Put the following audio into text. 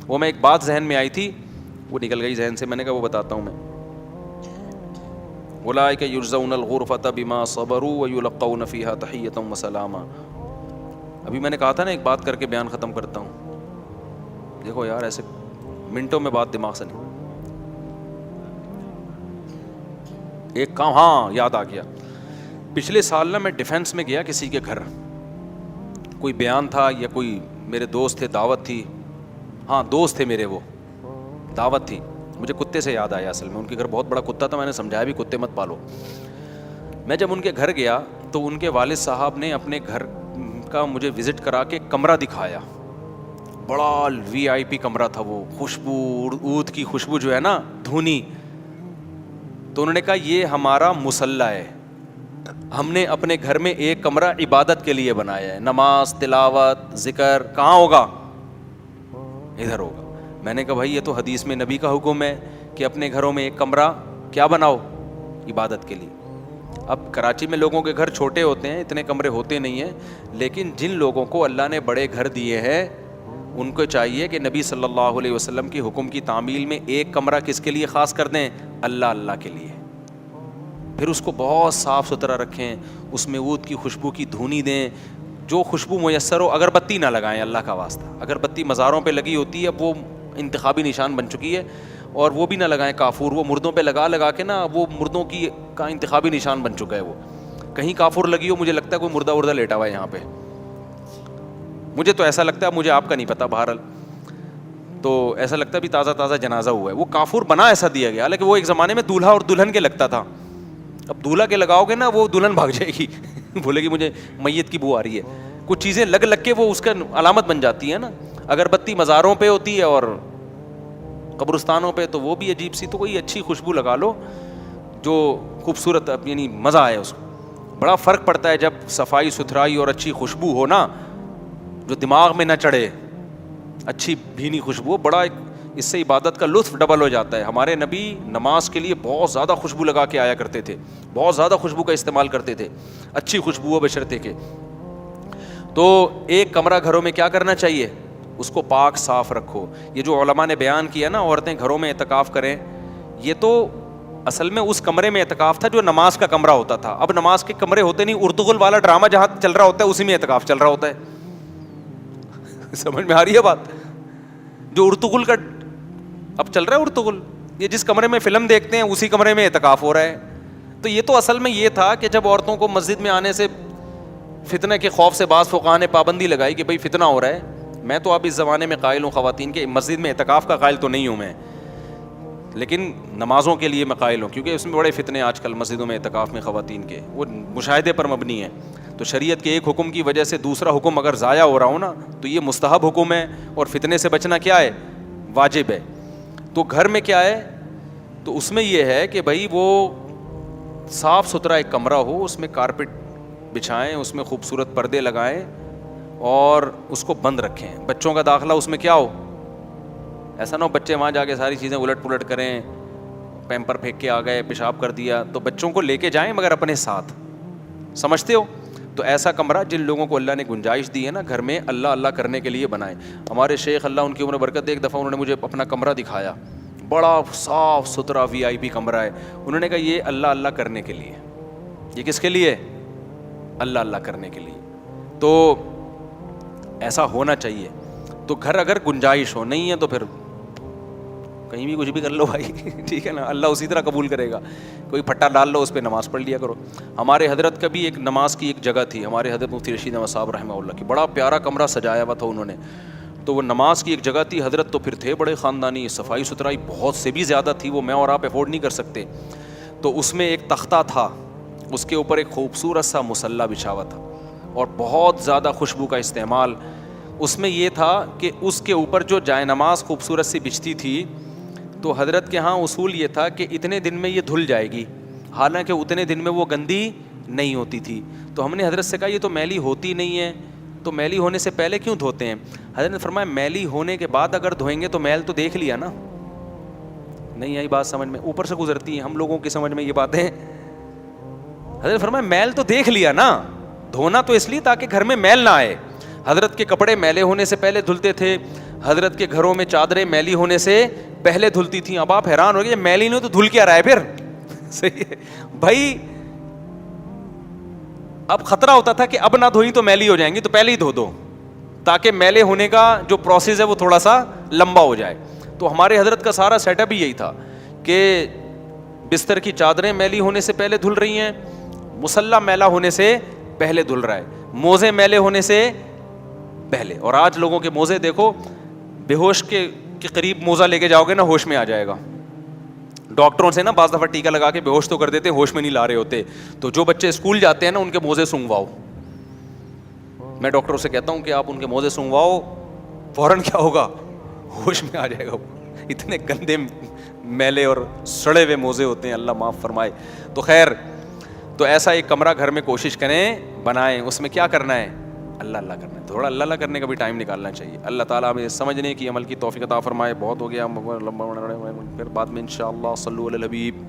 وہ میں ایک بات ذہن میں آئی تھی, وہ نکل گئی ذہن سے, میں نے کہا وہ بتاتا ہوں میں. اولئک یجزون الغرفۃ بما صبروا ویلقون فیہا تحیۃ وسلاما. ابھی میں نے کہا تھا نا ایک بات کر کے بیان ختم کرتا ہوں. دیکھو یار ایسے منٹوں میں بات دماغ سے نہیں. ایک کام, ہاں یاد آ گیا. پچھلے سال نا میں ڈیفینس میں گیا کسی کے گھر, کوئی بیان تھا یا کوئی میرے دوست تھے, دعوت تھی. ہاں دوست تھے میرے, وہ دعوت تھی. مجھے کتے سے یاد آیا, اصل میں ان کے گھر بہت بڑا کتا تھا. میں نے سمجھایا بھی کتے مت پالو. میں جب ان کے گھر گیا تو ان کے والد صاحب نے اپنے گھر کا مجھے وزٹ کرا کے کمرہ دکھایا. بڑا وی آئی پی کمرہ تھا وہ, خوشبو عود کی خوشبو جو ہے نا دھونی. تو انہوں نے کہا یہ ہمارا مصلی ہے, ہم نے اپنے گھر میں ایک کمرہ عبادت کے لیے بنایا ہے. نماز, تلاوت, ذکر کہاں ہوگا؟ ادھر ہوگا. میں نے کہا بھائی یہ تو حدیث میں نبی کا حکم ہے کہ اپنے گھروں میں ایک کمرہ کیا بناؤ؟ عبادت کے لیے. اب کراچی میں لوگوں کے گھر چھوٹے ہوتے ہیں, اتنے کمرے ہوتے نہیں ہیں, لیکن جن لوگوں کو اللہ نے بڑے گھر دیے ہیں ان کو چاہیے کہ نبی صلی اللہ علیہ وسلم کی حکم کی تعمیل میں ایک کمرہ کس کے لیے خاص کر دیں؟ اللہ کے لیے. پھر اس کو بہت صاف ستھرا رکھیں, اس میں عود کی خوشبو کی دھونی دیں, جو خوشبو میسر ہو. اگربتی نہ لگائیں اللہ کا واسطہ, اگربتی مزاروں پہ لگی ہوتی ہے, وہ انتخابی نشان بن چکی ہے. اور وہ بھی نہ لگائیں کافور, وہ مردوں پہ لگا کے نا, وہ مردوں کی کا انتخابی نشان بن چکا ہے. وہ کہیں کافور لگی ہو, مجھے لگتا ہے کوئی مردہ لیٹا ہوا ہے یہاں پہ, مجھے تو ایسا لگتا ہے, مجھے آپ کا نہیں پتا, بہرحال تو ایسا لگتا ہے بھی تازہ جنازہ ہوا ہے. وہ کافور بنا ایسا دیا گیا, حالانکہ وہ ایک زمانے میں دولہا اور دلہن کے لگتا تھا. اب دولہا کے لگاؤ گے نا, وہ دلہن بھاگ جائے گی, بولے گی مجھے میت کی بو آ رہی ہے. کچھ چیزیں لگ کے وہ اس کا علامت بن جاتی ہے نا. اگربتی مزاروں پہ ہوتی ہے اور قبرستانوں پہ, تو وہ بھی عجیب سی. تو کوئی اچھی خوشبو لگا لو جو خوبصورت, یعنی مزہ آئے اس کو. بڑا فرق پڑتا ہے جب صفائی ستھرائی اور اچھی خوشبو ہو نا, جو دماغ میں نہ چڑھے, اچھی بھینی خوشبو. بڑا اس سے عبادت کا لطف ڈبل ہو جاتا ہے. ہمارے نبی نماز کے لیے بہت زیادہ خوشبو لگا کے آیا کرتے تھے, بہت زیادہ خوشبو کا استعمال کرتے تھے, اچھی خوشبو ہو بشرطے کے. تو ایک کمرہ گھروں میں کیا کرنا چاہیے؟ اس کو پاک صاف رکھو. یہ جو علماء نے بیان کیا نا عورتیں گھروں میں اعتکاف کریں, یہ تو اصل میں اس کمرے میں اعتکاف تھا جو نماز کا کمرہ ہوتا تھا. اب نماز کے کمرے ہوتے نہیں, ارطغرل والا ڈرامہ جہاں چل رہا ہوتا ہے اسی میں اعتکاف چل رہا ہوتا ہے. سمجھ میں آ رہی ہے بات؟ جو ارطغرل کا اب چل رہا ہے, ارطغرل یہ جس کمرے میں فلم دیکھتے ہیں اسی کمرے میں اعتکاف ہو رہا ہے. تو یہ تو اصل میں یہ تھا کہ جب عورتوں کو مسجد میں آنے سے فتنہ کے خوف سے بعض فقہاء نے پابندی لگائی کہ بھئی فتنہ ہو رہا ہے. میں تو اب اس زمانے میں قائل ہوں خواتین کے, مسجد میں اعتکاف کا قائل تو نہیں ہوں میں, لیکن نمازوں کے لیے میں قائل ہوں, کیونکہ اس میں بڑے فتنے آج کل مسجدوں میں اعتکاف میں خواتین کے, وہ مشاہدے پر مبنی ہے. تو شریعت کے ایک حکم کی وجہ سے دوسرا حکم اگر ضائع ہو رہا ہو نا, تو یہ مستحب حکم ہے, اور فتنے سے بچنا کیا ہے؟ واجب ہے. تو گھر میں کیا ہے؟ تو اس میں یہ ہے کہ بھائی وہ صاف ستھرا ایک کمرہ ہو, اس میں کارپٹ بچھائیں, اس میں خوبصورت پردے لگائیں اور اس کو بند رکھیں. بچوں کا داخلہ اس میں کیا ہو, ایسا نہ ہو بچے وہاں جا کے ساری چیزیں الٹ پلٹ کریں, پیمپر پھینک کے آ گئے, پیشاب کر دیا. تو بچوں کو لے کے جائیں مگر اپنے ساتھ, سمجھتے ہو؟ تو ایسا کمرہ جن لوگوں کو اللہ نے گنجائش دی ہے نا گھر میں اللہ کرنے کے لیے بنائیں. ہمارے شیخ اللہ ان کی عمر برکت دے, ایک دفعہ انہوں نے مجھے اپنا کمرہ دکھایا, بڑا صاف ستھرا وی آئی پی کمرہ ہے. انہوں نے کہا یہ اللہ کرنے کے لیے. یہ کس کے لیے؟ اللہ کرنے کے لیے. تو ایسا ہونا چاہیے. تو گھر اگر گنجائش ہو, نہیں ہے تو پھر کہیں بھی کچھ بھی کر لو بھائی, ٹھیک ہے نا, اللہ اسی طرح قبول کرے گا. کوئی پھٹا ڈال لو, اس پہ نماز پڑھ لیا کرو. ہمارے حضرت کا بھی ایک نماز کی ایک جگہ تھی, ہمارے حضرت مفتی رشید احمد صاحب رحمہ اللہ کی, بڑا پیارا کمرہ سجایا ہوا تھا انہوں نے. تو وہ نماز کی ایک جگہ تھی. حضرت تو پھر تھے بڑے خاندانی, صفائی ستھرائی بہت سے بھی زیادہ تھی, وہ میں اور آپ افورڈ نہیں کر سکتے. تو اس میں ایک تختہ تھا, اس کے اوپر ایک خوبصورت سا مصلی بچھا ہوا تھا, اور بہت زیادہ خوشبو کا استعمال. اس میں یہ تھا کہ اس کے اوپر جو جائے نماز خوبصورت سی بچھتی تھی, تو حضرت کے ہاں اصول یہ تھا کہ اتنے دن میں یہ دھل جائے گی, حالانکہ اتنے دن میں وہ گندی نہیں ہوتی تھی. تو ہم نے حضرت سے کہا یہ تو میلی ہوتی نہیں ہے, تو میلی ہونے سے پہلے کیوں دھوتے ہیں؟ حضرت نے فرمایا میلی ہونے کے بعد اگر دھوئیں گے تو میل تو دیکھ لیا نا. نہیں آئی بات سمجھ میں؟ اوپر سے گزرتی ہیں ہم لوگوں کی سمجھ میں یہ باتیں. حضرت نے فرمایا میل تو دیکھ لیا نا, دھونا تو اس لیے تاکہ گھر میں میل نہ آئے. حضرت کے کپڑے میلے ہونے سے پہلے دھلتے تھے, حضرت کے گھروں میں چادریں میلی ہونے سے پہلے دھلتی تھیں. اب آپ حیران ہو گئے میلی نہیں تو دھل کیا رہا ہے پھر. صحیح ہے بھائی, اب خطرہ ہوتا تھا کہ اب نہ دھوئی تو میلی ہو جائیں گی, تو پہلے ہی دھو دو تاکہ میلے ہونے کا جو پروسیس ہے وہ تھوڑا سا لمبا ہو جائے. تو ہمارے حضرت کا سارا سیٹ اپ ہی یہی تھا کہ بستر کی چادریں میلی ہونے سے پہلے دھل رہی ہیں, مصلی میلا ہونے سے پہلے دھل رہا ہے, موزے میلے ہونے سے پہلے. اور آج لوگوں کے موزے دیکھو, بے ہوش کے قریب موزہ لے کے جاؤ گے نا ہوش میں آ جائے گا. ڈاکٹروں سے نا بعض دفعہ ٹیکا لگا کے بے ہوش تو کر دیتے ہیں, ہوش میں نہیں لا رہے ہوتے. تو جو بچے اسکول جاتے ہیں نا ان کے موزے سونگواؤ. میں ڈاکٹروں سے کہتا ہوں کہ آپ ان کے موزے سونگواؤ, فوراً کیا ہوگا, ہوش میں آ جائے گا. اتنے گندے میلے اور سڑے ہوئے موزے ہوتے ہیں, اللہ معاف فرمائے. تو خیر, تو ایسا ایک کمرہ گھر میں کوشش کریں بنائیں. اس میں کیا کرنا ہے, اللہ اللہ کرنا ہے. تھوڑا اللہ اللہ کرنے کا بھی ٹائم نکالنا چاہیے. اللہ تعالیٰ ہمیں سمجھنے کی عمل کی توفیق عطا فرمائے. بہت ہو گیا, پھر بعد میں انشاءاللہ صلو علی الحبیب.